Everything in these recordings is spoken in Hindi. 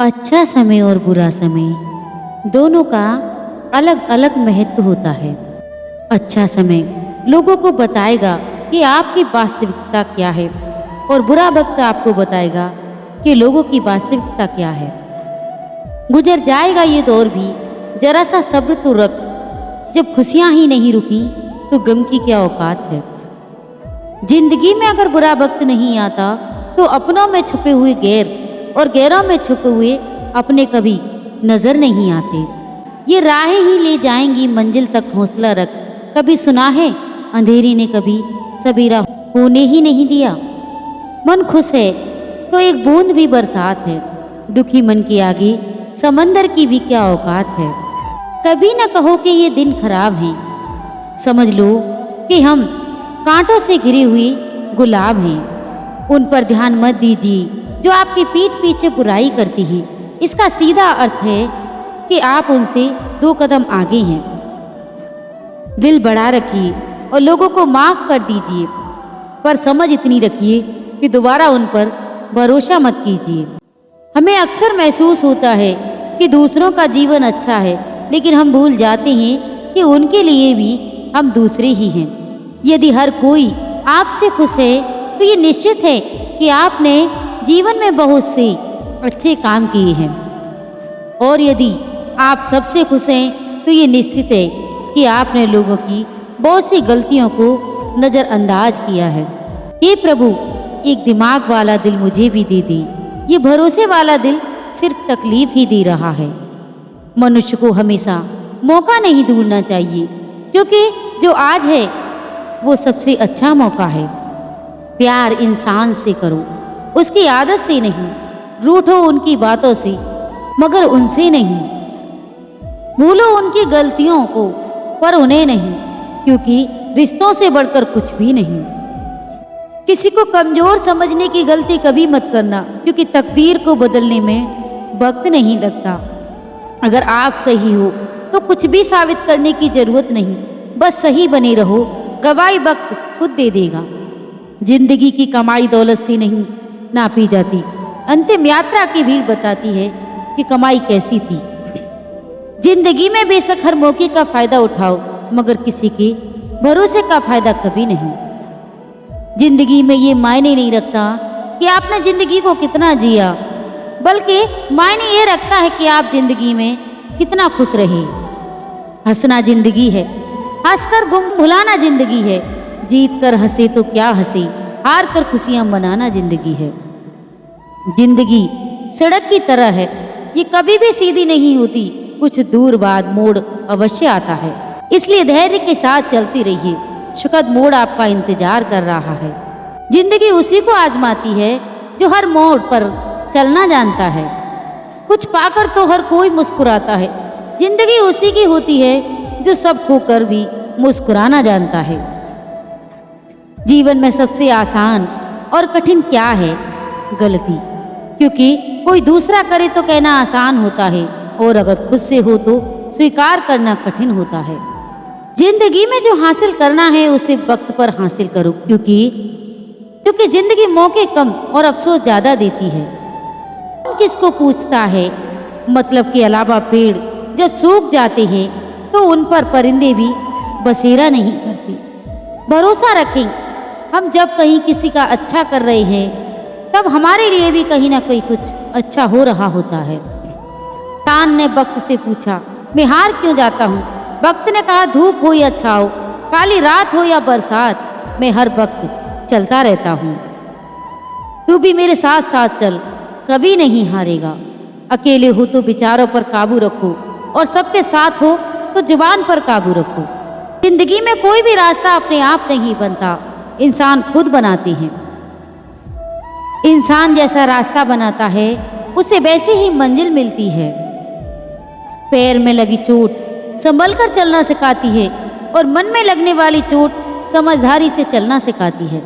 अच्छा समय और बुरा समय दोनों का अलग अलग महत्व होता है। अच्छा समय लोगों को बताएगा कि आपकी वास्तविकता क्या है और बुरा वक्त आपको बताएगा कि लोगों की वास्तविकता क्या है। गुजर जाएगा ये दौर भी, जरा सा सब्र तो रख। जब खुशियां ही नहीं रुकी तो गम की क्या औकात है। जिंदगी में अगर बुरा वक्त नहीं आता तो अपनों में छुपे हुए गैर और गैरों में छुपे हुए अपने कभी नजर नहीं आते। ये राहें ही ले जाएंगी मंजिल तक, हौसला रख। कभी सुना है अंधेरी ने कभी सबेरा होने ही नहीं दिया। मन खुश है तो एक बूंद भी बरसात है, दुखी मन के आगे समंदर की भी क्या औकात है। कभी न कहो कि ये दिन खराब हैं, समझ लो कि हम कांटों से घिरे हुए गुलाब हैं। उन पर ध्यान मत दीजिए जो आपकी पीठ पीछे बुराई करती हैं। इसका सीधा अर्थ है कि आप उनसे 2 कदम आगे हैं। दिल बड़ा रखिए और लोगों को माफ कर दीजिए, पर समझ इतनी रखिए कि दोबारा उन पर भरोसा मत कीजिए। हमें अक्सर महसूस होता है कि दूसरों का जीवन अच्छा है, लेकिन हम भूल जाते हैं कि उनके लिए भी हम दूसरे ही हैं। यदि हर कोई आपसे खुश है तो ये निश्चित है कि आपने जीवन में बहुत से अच्छे काम किए हैं, और यदि आप सबसे खुश हैं तो ये निश्चित है कि आपने लोगों की बहुत सी गलतियों को नज़रअंदाज किया है। हे प्रभु, एक दिमाग वाला दिल मुझे भी दे दे। ये भरोसे वाला दिल सिर्फ तकलीफ ही दे रहा है। मनुष्य को हमेशा मौका नहीं ढूंढना चाहिए, क्योंकि जो आज है वो सबसे अच्छा मौका है। प्यार इंसान से करो, उसकी आदत से नहीं। रूठो उनकी बातों से, मगर उनसे नहीं। भूलो उनकी गलतियों को, पर उन्हें नहीं, क्योंकि रिश्तों से बढ़कर कुछ भी नहीं। किसी को कमजोर समझने की गलती कभी मत करना, क्योंकि तकदीर को बदलने में वक्त नहीं लगता। अगर आप सही हो तो कुछ भी साबित करने की जरूरत नहीं, बस सही बने रहो। गवाही वक्त खुद दे देगा। जिंदगी की कमाई दौलत से नहीं नापी जाती। अंतिम यात्रा की भीड़ बताती है कि कमाई कैसी थी। जिंदगी में बेशक हर मौके का फायदा उठाओ, मगर किसी के भरोसे का फायदा कभी नहीं। जिंदगी में ये मायने नहीं रखता कि आपने जिंदगी को कितना जिया, बल्कि मायने ये रखता है कि आप जिंदगी में कितना खुश रहे। हंसना जिंदगी है, हंसकर गुम भुलाना जिंदगी है। जीत कर हंसे तो क्या हंसे, हार कर खुशियां मनाना जिंदगी है। जिंदगी सड़क की तरह है, ये कभी भी सीधी नहीं होती। कुछ दूर बाद मोड़ अवश्य आता है, इसलिए धैर्य के साथ चलती रहिए। सुखद मोड़ आपका इंतजार कर रहा है। जिंदगी उसी को आजमाती है जो हर मोड़ पर चलना जानता है। कुछ पाकर तो हर कोई मुस्कुराता है। जिंदगी उसी की होती है जो सब खोकर भी मुस्कुराना जानता है। जीवन में सबसे आसान और कठिन क्या है? गलती। क्योंकि कोई दूसरा करे तो कहना आसान होता है, और अगर खुद से हो तो स्वीकार करना कठिन होता है। जिंदगी में जो हासिल करना है उसे वक्त पर हासिल करो, क्योंकि जिंदगी मौके कम और अफसोस ज्यादा देती है। किसको पूछता है? मतलब के अलावा पेड़ जब सूख जाते हैं तो उन पर परिंदे भी बसेरा नहीं करते। भरोसा रखें, हम जब कहीं किसी का अच्छा कर रहे हैं तब हमारे लिए भी कहीं ना कहीं कुछ अच्छा हो रहा होता है। तान ने वक्त से पूछा, मैं हार क्यों जाता हूँ? वक्त ने कहा, धूप हो या छाव, काली रात हो या बरसात, मैं हर वक्त चलता रहता हूँ। तू भी मेरे साथ साथ चल, कभी नहीं हारेगा। अकेले हो तो विचारों पर काबू रखो, और सबके साथ हो तो जुबान पर काबू रखो। जिंदगी में कोई भी रास्ता अपने आप नहीं बनता, इंसान खुद बनाते हैं। इंसान जैसा रास्ता बनाता है उसे वैसी ही मंजिल मिलती है। पैर में लगी चोट संभल कर चलना सिखाती है, और मन में लगने वाली चोट समझदारी से चलना सिखाती है।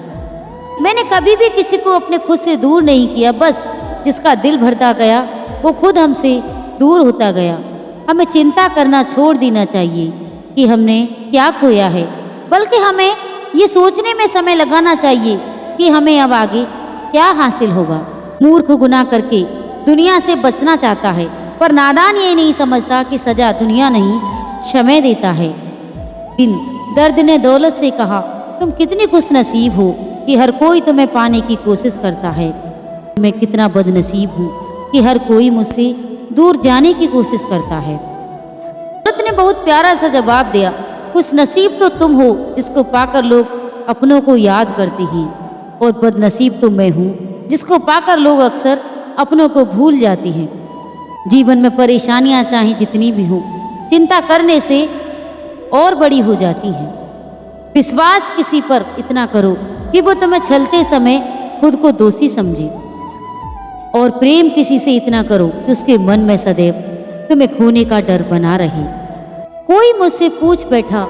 मैंने कभी भी किसी को अपने खुद से दूर नहीं किया, बस जिसका दिल भरता गया वो खुद हमसे दूर होता गया। हमें चिंता करना छोड़ देना चाहिए कि हमने क्या खोया है, बल्कि हमें ये सोचने में समय लगाना चाहिए कि हमें अब आगे क्या हासिल होगा। मूर्ख गुनाह करके दुनिया से बचना चाहता है, पर नादान ये नहीं समझता कि सजा दुनिया नहीं समय देता है। दिन दर्द ने दौलत से कहा, तुम कितनी खुशनसीब हो कि हर कोई तुम्हें पाने की कोशिश करता है। मैं कितना बदनसीब हूँ कि हर कोई मुझसे दूर जाने की कोशिश करता है। दौलत ने बहुत प्यारा सा जवाब दिया, खुशनसीब तो तुम हो जिसको पाकर लोग अपनों को याद करते हैं, और बदनसीब तो मैं हूँ जिसको पाकर लोग अक्सर अपनों को भूल जाते हैं। जीवन में परेशानियां चाहे जितनी भी हों, चिंता करने से और बड़ी हो जाती हैं। विश्वास किसी पर इतना करो कि वो तुम्हें छलते समय खुद को दोषी समझे, और प्रेम किसी से इतना करो कि उसके मन में सदैव तुम्हें खोने का डर बना रहे। कोई मुझसे पूछ बैठा,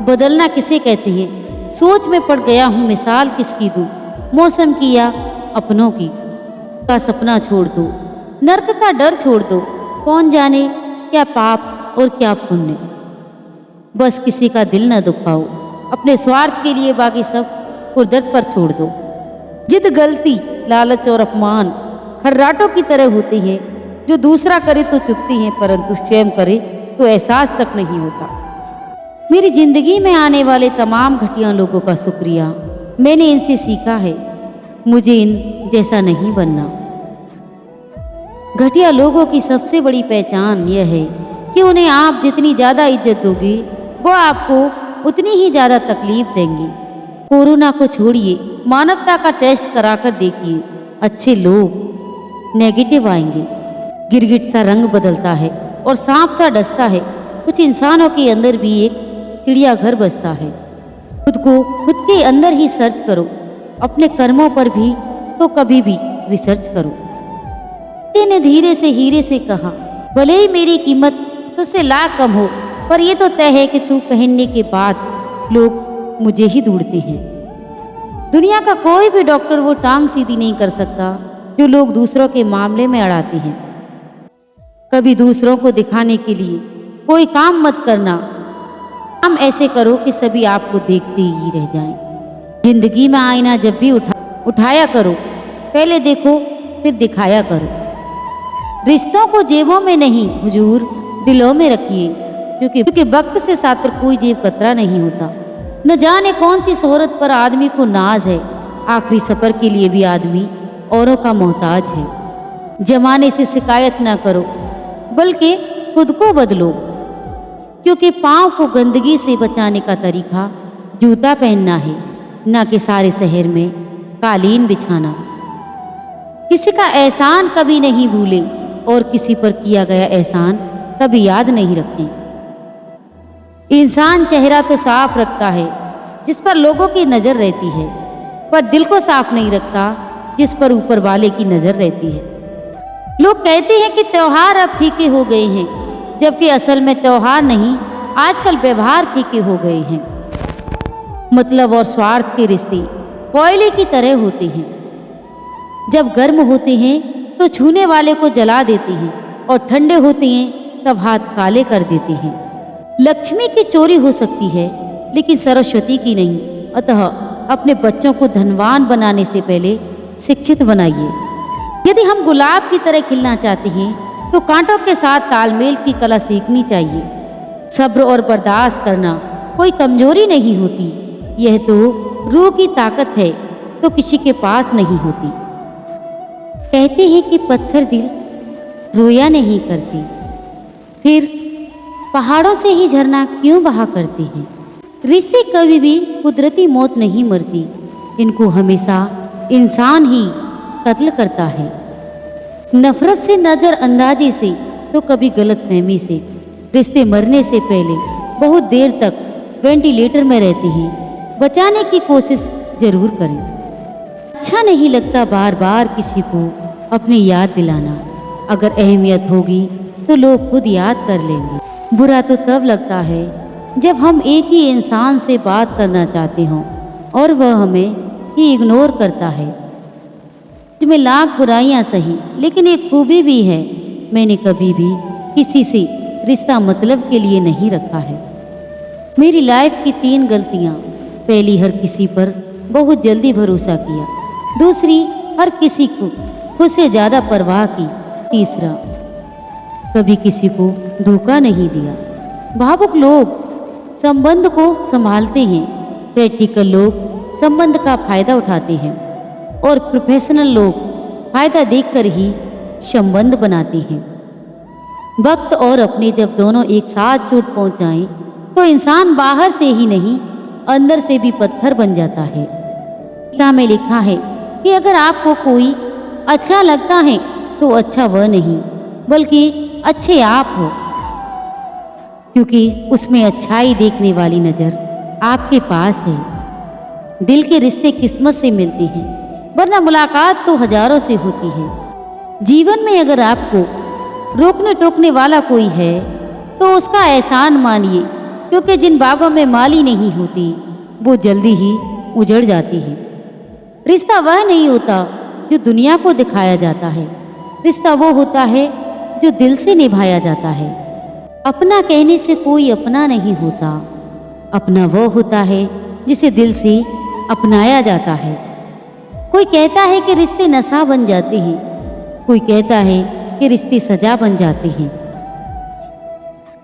बदलना किसे कहते हैं? सोच में पड़ गया हूँ, मिसाल किसकी दूँ, मौसम की या अपनों की। का सपना छोड़ दो, नर्क का डर छोड़ दो, कौन जाने क्या पाप और क्या पुण्य। बस किसी का दिल न दुखाओ, अपने स्वार्थ के लिए बाकी सब कुदरत पर छोड़ दो। जिद, गलती, लालच और अपमान खर्राटों की तरह होती है, जो दूसरा करे तो चुपती हैं, परंतु स्वयं करे तो एहसास तक नहीं होता। मेरी जिंदगी में आने वाले तमाम घटिया लोगों का शुक्रिया, मैंने इनसे सीखा है मुझे इन जैसा नहीं बनना। घटिया लोगों की सबसे बड़ी पहचान यह है कि उन्हें आप जितनी ज़्यादा इज्जत दोगे, वो आपको उतनी ही ज़्यादा तकलीफ देंगे। कोरोना को छोड़िए, मानवता का टेस्ट कराकर देखिए, अच्छे लोग नेगेटिव आएंगे। गिरगिट सा रंग बदलता है और सांप सा डसता है। कुछ इंसानों के अंदर भी एक चिड़ियाघर बसता है। खुद के अंदर ही सर्च करो, अपने कर्मों पर भी तो कभी भी रिसर्च करो। ने धीरे से हीरे से कहा, भले ही मेरी कीमत तुझसे लाख कम हो, पर यह तो तय है कि तू पहनने के बाद लोग मुझे ही ढूंढते हैं। दुनिया का कोई भी डॉक्टर वो टांग सीधी नहीं कर सकता जो लोग दूसरों के मामले में अड़ाते हैं। कभी दूसरों को दिखाने के लिए कोई काम मत करना। काम ऐसे करो कि सभी आपको देखते ही रह जाएं। जिंदगी में आईना जब भी उठाया करो, पहले देखो फिर दिखाया करो। रिश्तों को जेबों में नहीं हुजूर, दिलों में रखिए, क्योंकि वक्त से सातर कोई जेब कतरा नहीं होता। न जाने कौन सी शोहरत पर आदमी को नाज है, आखिरी सफर के लिए भी आदमी औरों का मोहताज है। जमाने से शिकायत ना करो, बल्कि खुद को बदलो, क्योंकि पाँव को गंदगी से बचाने का तरीका जूता पहनना है, ना कि सारे शहर में कालीन बिछाना। किसी का एहसान कभी नहीं भूले और किसी पर किया गया एहसान कभी याद नहीं रखें। इंसान चेहरा तो साफ रखता है जिस पर लोगों की नज़र रहती है, पर दिल को साफ नहीं रखता जिस पर ऊपर वाले की नज़र रहती है। लोग कहते हैं कि त्योहार अब फीके हो गए हैं, जबकि असल में त्योहार नहीं, आजकल व्यवहार फीके हो गए हैं। मतलब और स्वार्थ के रिश्ते कोयले की तरह होते हैं। जब गर्म होते हैं तो छूने वाले को जला देते हैं, और ठंडे होते हैं तब हाथ काले कर देते हैं। लक्ष्मी की चोरी हो सकती है, लेकिन सरस्वती की नहीं। अतः अपने बच्चों को धनवान बनाने से पहले शिक्षित बनाइए। यदि हम गुलाब की तरह खिलना चाहते हैं तो कांटों के साथ तालमेल की कला सीखनी चाहिए। सब्र और बर्दाश्त करना कोई कमजोरी नहीं होती, यह तो रूह की ताकत है, तो किसी के पास नहीं होती। कहते हैं कि पत्थर दिल रोया नहीं करती, फिर पहाड़ों से ही झरना क्यों बहा करते हैं। रिश्ते कभी भी कुदरती मौत नहीं मरती, इनको हमेशा इंसान ही कत्ल करता है। नफरत से, नज़रअंदाजी से, तो कभी गलतफहमी से। रिश्ते मरने से पहले बहुत देर तक वेंटिलेटर में रहते हैं। बचाने की कोशिश जरूर करें। अच्छा नहीं लगता बार बार किसी को अपनी याद दिलाना। अगर अहमियत होगी तो लोग खुद याद कर लेंगे। बुरा तो तब लगता है जब हम एक ही इंसान से बात करना चाहते हों और वह हमें ही इग्नोर करता है। में लाख बुराइयां सही, लेकिन एक खूबी भी है, मैंने कभी भी किसी से रिश्ता मतलब के लिए नहीं रखा है। मेरी लाइफ की 3 गलतियां। पहली, हर किसी पर बहुत जल्दी भरोसा किया। दूसरी, हर किसी को खुद से ज़्यादा परवाह की। तीसरा, कभी किसी को धोखा नहीं दिया। भावुक लोग संबंध को संभालते हैं, प्रैक्टिकल लोग संबंध का फायदा उठाते हैं और प्रोफेशनल लोग फायदा देखकर ही संबंध बनाते हैं। वक्त और अपने जब दोनों एक साथ चोट पहुंचाएं तो इंसान बाहर से ही नहीं अंदर से भी पत्थर बन जाता है। गीता में लिखा है कि अगर आपको कोई अच्छा लगता है तो अच्छा वह नहीं बल्कि अच्छे आप हो, क्योंकि उसमें अच्छाई देखने वाली नज़र आपके पास है। दिल के रिश्ते किस्मत से मिलते हैं, वरना मुलाकात तो हजारों से होती है। जीवन में अगर आपको रोकने टोकने वाला कोई है तो उसका एहसान मानिए, क्योंकि जिन बागों में माली नहीं होती वो जल्दी ही उजड़ जाती है। रिश्ता वह नहीं होता जो दुनिया को दिखाया जाता है, रिश्ता वो होता है जो दिल से निभाया जाता है। अपना कहने से कोई अपना नहीं होता, अपना वो होता है जिसे दिल से अपनाया जाता है। कोई कहता है कि रिश्ते नशा बन जाते हैं, कोई कहता है कि रिश्ते सजा बन जाते हैं,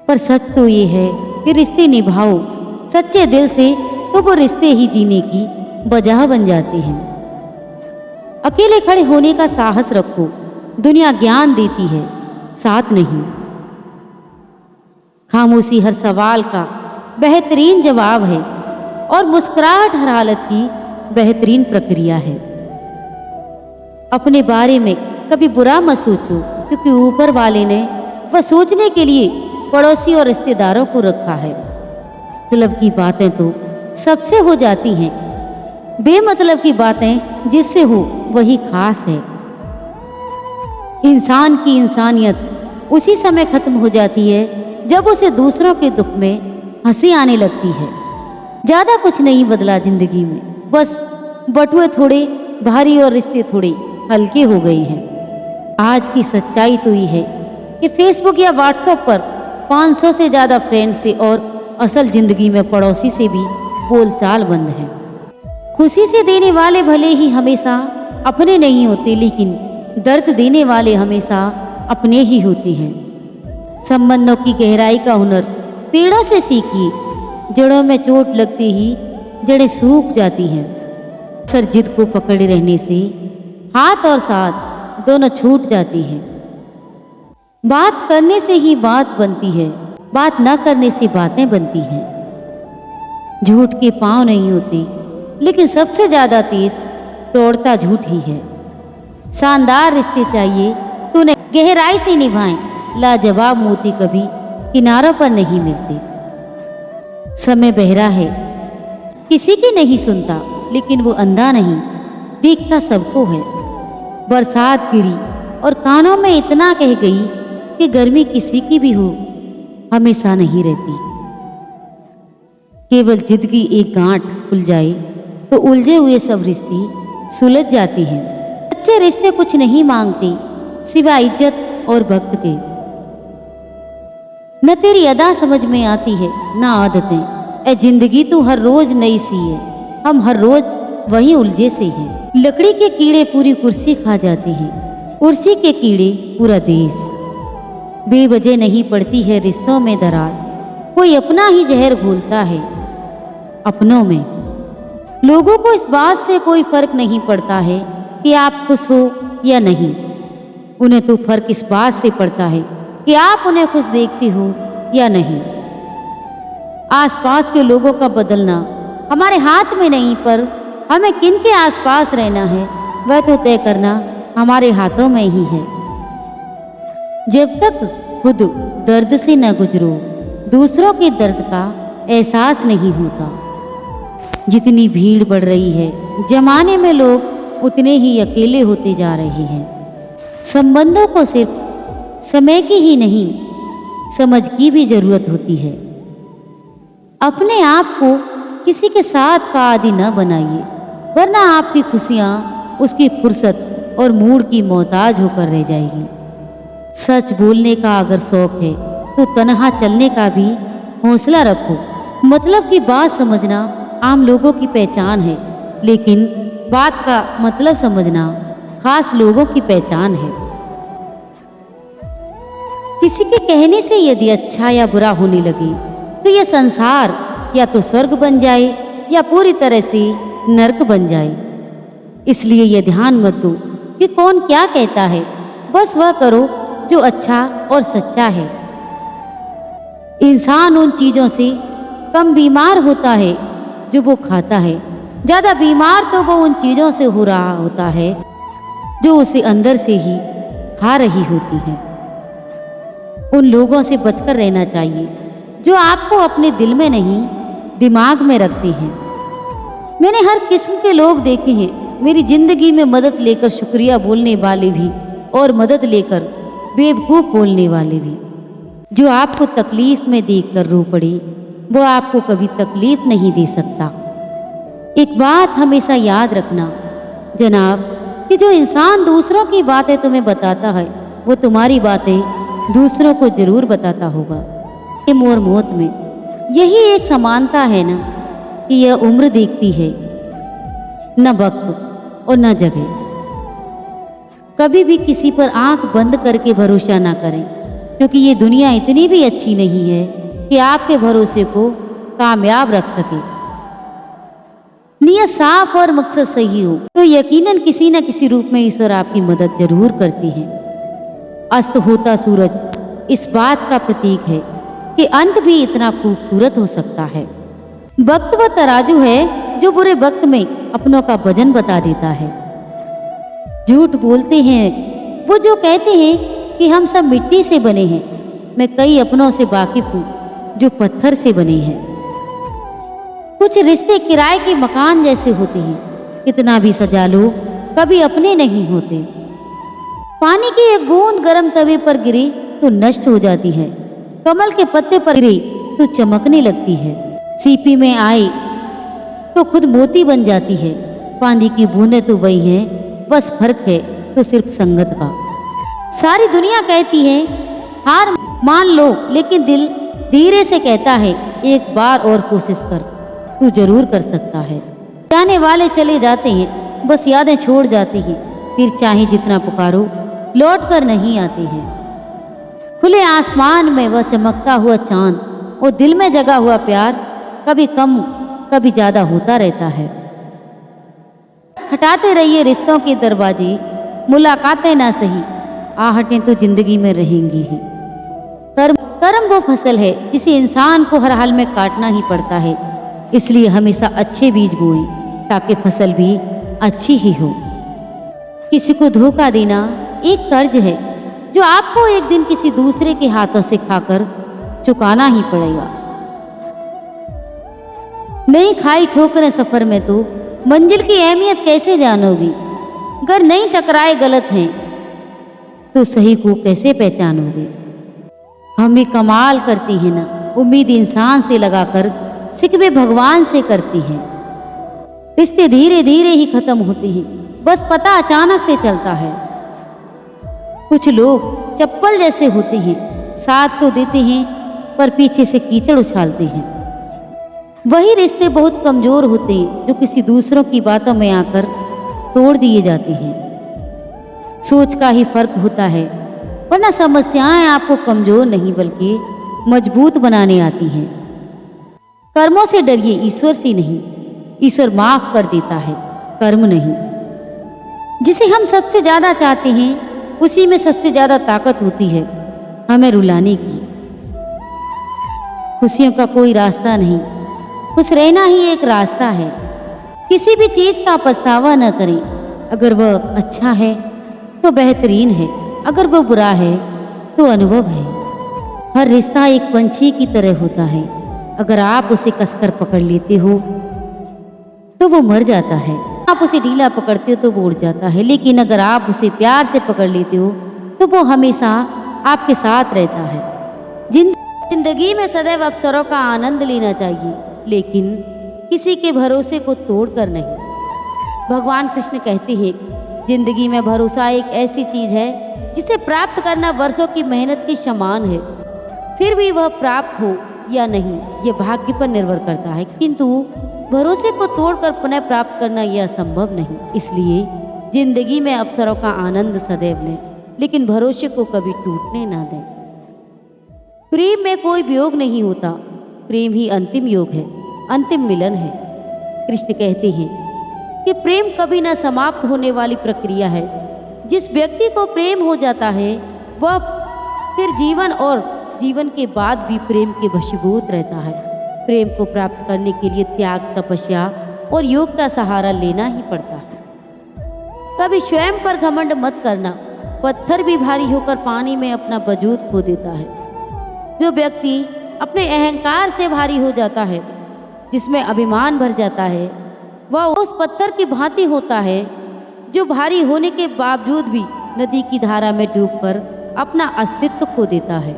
पर सच तो ये है कि रिश्ते निभाओ सच्चे दिल से तो वो रिश्ते ही जीने की वजह बन जाते हैं। अकेले खड़े होने का साहस रखो, दुनिया ज्ञान देती है, साथ नहीं। खामोशी हर सवाल का बेहतरीन जवाब है और मुस्कुराहट हर हालत की बेहतरीन प्रक्रिया है। अपने बारे में कभी बुरा मत सोचो, क्योंकि ऊपर वाले ने वह सोचने के लिए पड़ोसी और रिश्तेदारों को रखा है। मतलब की बातें तो सबसे हो जाती हैं, बेमतलब की बातें जिससे हो वही खास है। इंसान की इंसानियत उसी समय खत्म हो जाती है जब उसे दूसरों के दुख में हंसी आने लगती है। ज़्यादा कुछ नहीं बदला जिंदगी में, बस बटुए थोड़े भारी और रिश्ते थोड़े हल्के हो गए हैं। आज की सच्चाई तो ये है कि फेसबुक या व्हाट्सएप पर 500 से ज़्यादा फ्रेंड से और असल जिंदगी में पड़ोसी से भी बोलचाल बंद है। खुशी से देने वाले भले ही हमेशा अपने नहीं होते, लेकिन दर्द देने वाले हमेशा अपने ही होते हैं। संबंधों की गहराई का हुनर पेड़ों से सीखिए, जड़ों में चोट लगते ही जड़ें सूख जाती हैं। सर जिद को पकड़े रहने से हाथ और साथ दोनों छूट जाती हैं। बात करने से ही बात बनती है, बात न करने से बातें बनती हैं। झूठ के पांव नहीं होते, लेकिन सबसे ज्यादा तेज दौड़ता झूठ ही है। शानदार रिश्ते चाहिए तो उन्हें गहराई से निभाएं, लाजवाब मोती कभी किनारों पर नहीं मिलते। समय बहरा है, किसी की नहीं सुनता, लेकिन वो अंधा नहीं, देखता सबको है। बरसात गिरी और कानों में इतना कह गई कि गर्मी किसी की भी हो हमेशा नहीं रहती। केवल जिद की एक गांठ खुल जाए तो उलझे हुए सब रिश्ते सुलझ जाते हैं। सच्चे रिश्ते कुछ नहीं मांगते सिवाय इज्जत और वक्त के। न तेरी अदा समझ में आती है न आदतें, ए जिंदगी तू हर रोज नई सी है, हम हर रोज वही उलझे से हैं। लकड़ी के कीड़े पूरी कुर्सी खा जाते हैं, कुर्सी के कीड़े पूरा देश। बेवजह नहीं पड़ती है रिश्तों में दरार, कोई अपना ही जहर घोलता है अपनों में। लोगों को इस बात से कोई फर्क नहीं पड़ता है कि आप खुश हो या नहीं, उन्हें तो फर्क इस बात से पड़ता है कि आप उन्हें खुश देखते हो या नहीं। आसपास के लोगों का बदलना हमारे हाथ में नहीं, पर हमें किन के आसपास रहना है वह तो तय करना हमारे हाथों में ही है। जब तक खुद दर्द से न गुजरो, दूसरों के दर्द का एहसास नहीं होता। जितनी भीड़ बढ़ रही है जमाने में, लोग उतने ही अकेले होते जा रहे हैं। संबंधों को सिर्फ समय की ही नहीं, समझ की भी जरूरत होती है। अपने आप को किसी के साथ का आदी न बनाइए, वरना आपकी खुशियाँ उसकी फुर्सत और मूड की मोहताज होकर रह जाएगी। सच बोलने का अगर शौक है तो तन्हा चलने का भी हौसला रखो। मतलब की बात समझना आम लोगों की पहचान है, लेकिन बात का मतलब समझना खास लोगों की पहचान है। किसी के कहने से यदि अच्छा या बुरा होने लगे तो यह संसार या तो स्वर्ग बन जाए या पूरी तरह से नरक बन जाए। इसलिए यह ध्यान मत दो कि कौन क्या कहता है, बस वह करो जो अच्छा और सच्चा है। इंसान उन चीजों से कम बीमार होता है जो वो खाता है, ज्यादा बीमार तो वो उन चीजों से हो रहा होता है जो उसे अंदर से ही खा रही होती हैं। उन लोगों से बचकर रहना चाहिए जो आपको अपने दिल में नहीं दिमाग में रखते हैं। मैंने हर किस्म के लोग देखे हैं, मेरी जिंदगी में मदद लेकर शुक्रिया बोलने वाले भी और मदद लेकर बेवकूफ़ बोलने वाले भी। जो आपको तकलीफ में देखकर रो पड़े वो आपको कभी तकलीफ नहीं दे सकता। एक बात हमेशा याद रखना जनाब कि जो इंसान दूसरों की बातें तुम्हें बताता है वो तुम्हारी बातें दूसरों को जरूर बताता होगा। प्रेम और मौत में यही एक समानता है ना कि यह उम्र देखती है, न वक्त और न जगह। कभी भी किसी पर आंख बंद करके भरोसा ना करें, क्योंकि ये दुनिया इतनी भी अच्छी नहीं है कि आपके भरोसे को कामयाब रख सके। नियत साफ और मकसद सही हो तो यकीनन किसी न किसी रूप में ईश्वर आपकी मदद जरूर करती है। अस्त होता सूरज इस बात का प्रतीक है कि अंत भी इतना खूबसूरत हो सकता है। वक्त वह तराजू है जो बुरे वक्त में अपनों का वजन बता देता है। झूठ बोलते हैं वो जो कहते हैं कि हम सब मिट्टी से बने हैं। मैं कई अपनों से वाकिफ हूँ जो पत्थर से बने हैं। कुछ रिश्ते किराए के मकान जैसे होते हैं, कितना भी सजा लो कभी अपने नहीं होते। पानी की एक बूंद गर्म तवे पर गिरे तो नष्ट हो जाती है, कमल के पत्ते पर गिरे तो चमकने लगती है। सीपी में आए तो खुद मोती बन जाती है। पानी की बूंदें तो वही हैं, बस फर्क है तो सिर्फ संगत का। सारी दुनिया कहती है हार मान लो, लेकिन दिल धीरे से कहता है एक बार और कोशिश कर, तू जरूर कर सकता है। जाने वाले चले जाते हैं, बस यादें छोड़ जाती हैं, फिर चाहे जितना पुकारो लौट कर नहीं आते हैं। खुले आसमान में वह चमकता हुआ चांद और दिल में जगा हुआ प्यार कभी कम कभी ज्यादा होता रहता है। खटाते रहिए रिश्तों के दरवाजे, मुलाकातें ना सही आहटें तो जिंदगी में रहेंगी ही। कर्म वो फसल है जिसे इंसान को हर हाल में काटना ही पड़ता है। इसलिए हमेशा अच्छे बीज बोएं ताकि फसल भी अच्छी ही हो। किसी को धोखा देना एक कर्ज है जो आपको एक दिन किसी दूसरे के हाथों से खाकर चुकाना ही पड़ेगा। नहीं खाई ठोकरें सफर में तो मंजिल की अहमियत कैसे जानोगी। अगर नहीं टकराए गलत हैं तो सही को कैसे पहचानोगे। हमें कमाल करती है ना उम्मीद इंसान से लगाकर सिकवे भगवान से करती है। रिश्ते धीरे धीरे ही खत्म होते हैं, बस पता अचानक से चलता है। कुछ लोग चप्पल जैसे होते हैं, साथ तो देते हैं पर पीछे से कीचड़ उछालते हैं। वही रिश्ते बहुत कमजोर होते हैं जो किसी दूसरों की बातों में आकर तोड़ दिए जाते हैं। सोच का ही फर्क होता है, वरना समस्याएं आपको कमजोर नहीं बल्कि मजबूत बनाने आती हैं। कर्मों से डरिए, ईश्वर से नहीं। ईश्वर माफ कर देता है, कर्म नहीं। जिसे हम सबसे ज्यादा चाहते हैं उसी में सबसे ज्यादा ताकत होती है हमें रुलाने की। खुशियों का कोई रास्ता नहीं, खुश रहना ही एक रास्ता है। किसी भी चीज का पछतावा न करें। अगर वह अच्छा है तो बेहतरीन है, अगर वह बुरा है तो अनुभव है। हर रिश्ता एक पंछी की तरह होता है, अगर आप उसे कसकर पकड़ लेते हो तो वो मर जाता है। आप उसे ढीला पकड़ते हो तो वो उड़ जाता है, लेकिन अगर आप उसे प्यार से पकड़ लेते हो तो वो हमेशा आपके साथ रहता है। जिंदगी में सदैव अवसरों का आनंद लेना चाहिए, लेकिन किसी के भरोसे को तोड़कर नहीं। भगवान कृष्ण कहते हैं जिंदगी में भरोसा एक ऐसी चीज है जिसे प्राप्त करना वर्षों की मेहनत के समान है। फिर भी वह प्राप्त हो या नहीं यह भाग्य पर निर्भर करता है, किंतु भरोसे को तोड़कर पुनः प्राप्त करना यह असंभव नहीं। इसलिए जिंदगी में अवसरों का आनंद सदैव लें, लेकिन भरोसे को कभी टूटने ना दें। प्रेम में कोई वियोग नहीं होता, प्रेम ही अंतिम योग है, अंतिम मिलन है। कृष्ण कहते हैं कि प्रेम कभी न समाप्त होने वाली प्रक्रिया है। जिस व्यक्ति को प्रेम हो जाता है वह फिर जीवन और जीवन के बाद भी प्रेम के वशीभूत रहता है। प्रेम को प्राप्त करने के लिए त्याग, तपस्या और योग का सहारा लेना ही पड़ता है। कभी स्वयं पर घमंड मत करना, पत्थर भी भारी होकर पानी में अपना वजूद खो देता है। जो व्यक्ति अपने अहंकार से भारी हो जाता है, जिसमें अभिमान भर जाता है, वह उस पत्थर की भांति होता है जो भारी होने के बावजूद भी नदी की धारा में डूबकर अपना अस्तित्व खो देता है।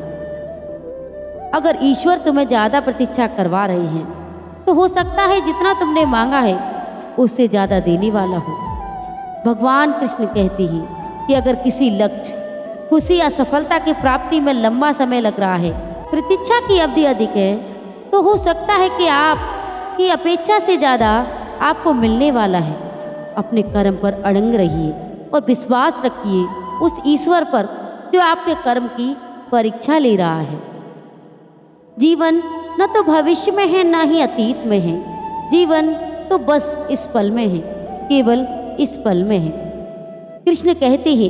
अगर ईश्वर तुम्हें ज़्यादा प्रतीक्षा करवा रहे हैं तो हो सकता है जितना तुमने मांगा है उससे ज़्यादा देने वाला हो। भगवान कृष्ण कहते हैं कि अगर किसी लक्ष्य, खुशी या सफलता की प्राप्ति में लंबा समय लग रहा है, प्रतीक्षा की अवधि अधिक है, तो हो सकता है कि आपकी अपेक्षा से ज़्यादा आपको मिलने वाला है। अपने कर्म पर अड़ंग रहिए और विश्वास रखिए उस ईश्वर पर जो आपके कर्म की परीक्षा ले रहा है। जीवन न तो भविष्य में है, न ही अतीत में है। जीवन तो बस इस पल में है, केवल इस पल में है। कृष्ण कहते हैं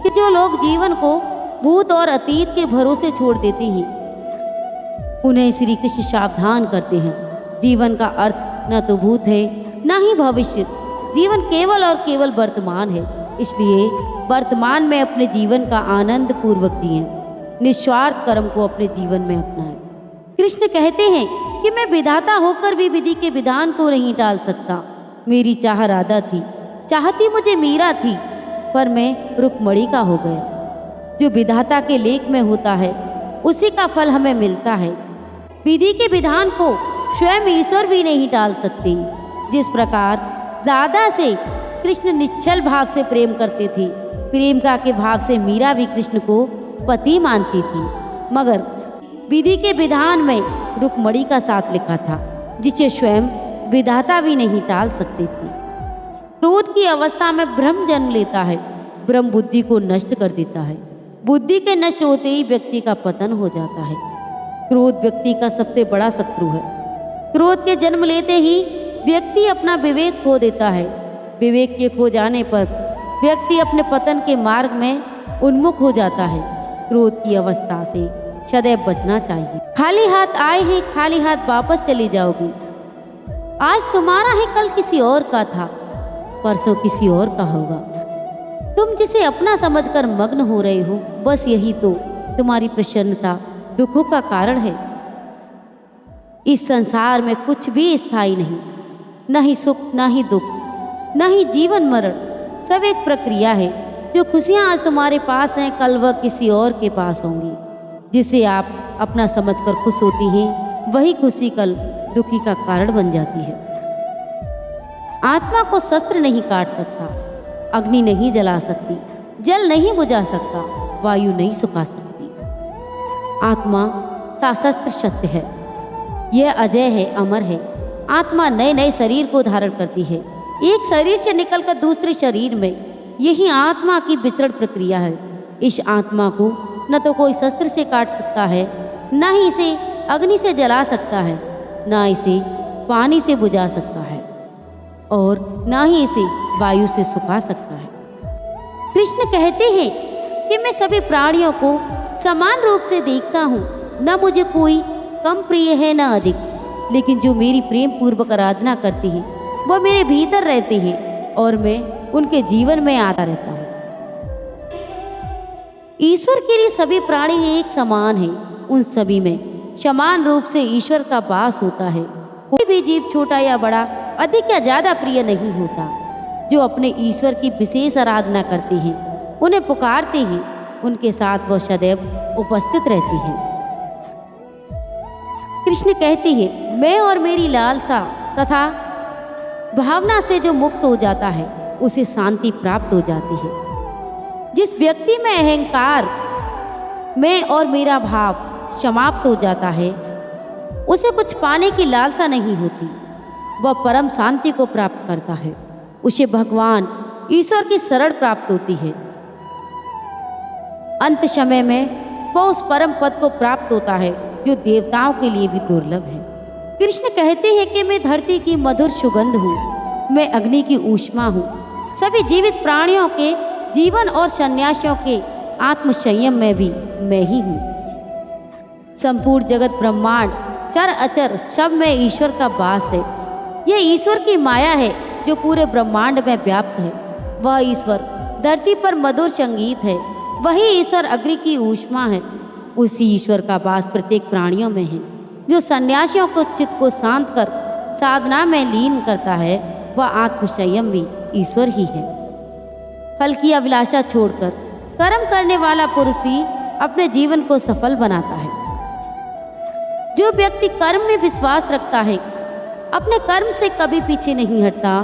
कि जो लोग जीवन को भूत और अतीत के भरोसे छोड़ देते हैं उन्हें श्री कृष्ण सावधान करते हैं। जीवन का अर्थ न तो भूत है न ही भविष्य, जीवन केवल और केवल वर्तमान है। इसलिए वर्तमान में अपने जीवन का आनंद पूर्वक जिएं, निस्वार्थ कर्म को अपने जीवन में अपनाएं। कृष्ण कहते हैं कि मैं विधाता होकर भी विधि के विधान को नहीं टाल सकता। मेरी चाह राधा थी, चाहती मुझे मीरा थी, पर मैं रुक्मणी का हो गया। जो विधाता के लेख में होता है उसी का फल हमें मिलता है। विधि के विधान को स्वयं ईश्वर भी नहीं टाल सकते। जिस प्रकार राधा से कृष्ण निश्चल भाव से प्रेम करते थे, प्रेम का के भाव से मीरा भी कृष्ण को पति मानती थी, मगर विधि के विधान में रुक्मणी का साथ लिखा था जिसे स्वयं विधाता भी नहीं टाल सकते थे। क्रोध की अवस्था में भ्रम जन्म लेता है, भ्रम बुद्धि को नष्ट कर देता है। बुद्धि के नष्ट होते ही व्यक्ति का पतन हो जाता है। क्रोध व्यक्ति का सबसे बड़ा शत्रु है। क्रोध के जन्म लेते ही व्यक्ति अपना विवेक खो देता है। विवेक के खो जाने पर व्यक्ति अपने पतन के मार्ग में उन्मुख हो जाता है। क्रोध की अवस्था से सदैव बचना चाहिए। खाली हाथ आए हैं, खाली हाथ वापस चले जाओगे। आज तुम्हारा है, कल किसी और का था, परसों किसी और का होगा। तुम जिसे अपना समझकर मग्न हो रहे हो, बस यही तो तुम्हारी प्रसन्नता दुखों का कारण है। इस संसार में कुछ भी स्थायी नहीं, न ही सुख, न ही दुख, न ही जीवन मरण। सब एक प्रक्रिया है। जो खुशियाँ आज तुम्हारे पास हैं, कल वह किसी और के पास होंगी। जिसे आप अपना समझकर खुश होती हैं, वही खुशी कल दुखी का कारण बन जाती है। आत्मा को शस्त्र नहीं काट सकता, अग्नि नहीं जला सकती, जल नहीं बुझा सकता, वायु नहीं सुखा सकती। आत्मा सशस्त्र सत्य है, यह अजय है, अमर है। आत्मा नए नए शरीर को धारण करती है, एक शरीर से निकलकर दूसरे शरीर में। यही आत्मा की विचरण प्रक्रिया है। इस आत्मा को न तो कोई शस्त्र से काट सकता है, न ही इसे अग्नि से जला सकता है, न इसे पानी से बुझा सकता है, और न ही इसे वायु से सुखा सकता है। कृष्ण कहते हैं कि मैं सभी प्राणियों को समान रूप से देखता हूँ, न मुझे कोई कम प्रिय है न अधिक, लेकिन जो मेरी प्रेम पूर्वक आराधना करती है वह मेरे भीतर रहते हैं और मैं उनके जीवन में आता रहता हूँ। ईश्वर के लिए सभी प्राणी एक समान हैं। उन सभी में समान रूप से ईश्वर का वास होता है। कोई भी जीव छोटा या बड़ा, अधिक या ज्यादा प्रिय नहीं होता। जो अपने ईश्वर की विशेष आराधना करते हैं, उन्हें पुकारते हैं, उनके साथ वह सदैव उपस्थित रहते हैं। कृष्ण कहते हैं, मैं और मेरी लालसा तथा भावना से जो मुक्त हो जाता है उसे शांति प्राप्त हो जाती है। जिस व्यक्ति में अहंकार, मैं और मेरा भाव समाप्त हो जाता है, उसे कुछ पाने की लालसा नहीं होती। वह परम शांति को प्राप्त करता है। उसे भगवान ईश्वर की शरण प्राप्त होती है। अंत समय में वह उस परम पद को प्राप्त होता है जो देवताओं के लिए भी दुर्लभ है। कृष्ण कहते हैं कि मैं धरती की मधुर सुगंध हूँ, मैं अग्नि की ऊष्मा हूँ, सभी जीवित प्राणियों के जीवन और सन्यासियों के आत्म संयम में भी मैं ही हूँ। संपूर्ण जगत ब्रह्मांड चर अचर सब में ईश्वर का वास है। यह ईश्वर की माया है जो पूरे ब्रह्मांड में व्याप्त है। वह ईश्वर धरती पर मधुर संगीत है, वही ईश्वर अग्नि की ऊष्मा है। उसी ईश्वर का वास प्रत्येक प्राणियों में है। जो सन्यासियों को चित्त को शांत कर साधना में लीन करता है वह आत्म संयम भी ईश्वर ही है। फल की अभिलाषा छोड़कर कर्म करने वाला पुरुष ही अपने जीवन को सफल बनाता है। जो व्यक्ति कर्म में विश्वास रखता है, अपने कर्म से कभी पीछे नहीं हटता,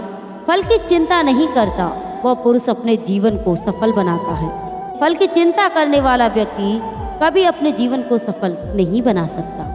फल की चिंता नहीं करता, वह पुरुष अपने जीवन को सफल बनाता है। फल की चिंता करने वाला व्यक्ति कभी अपने जीवन को सफल नहीं बना सकता।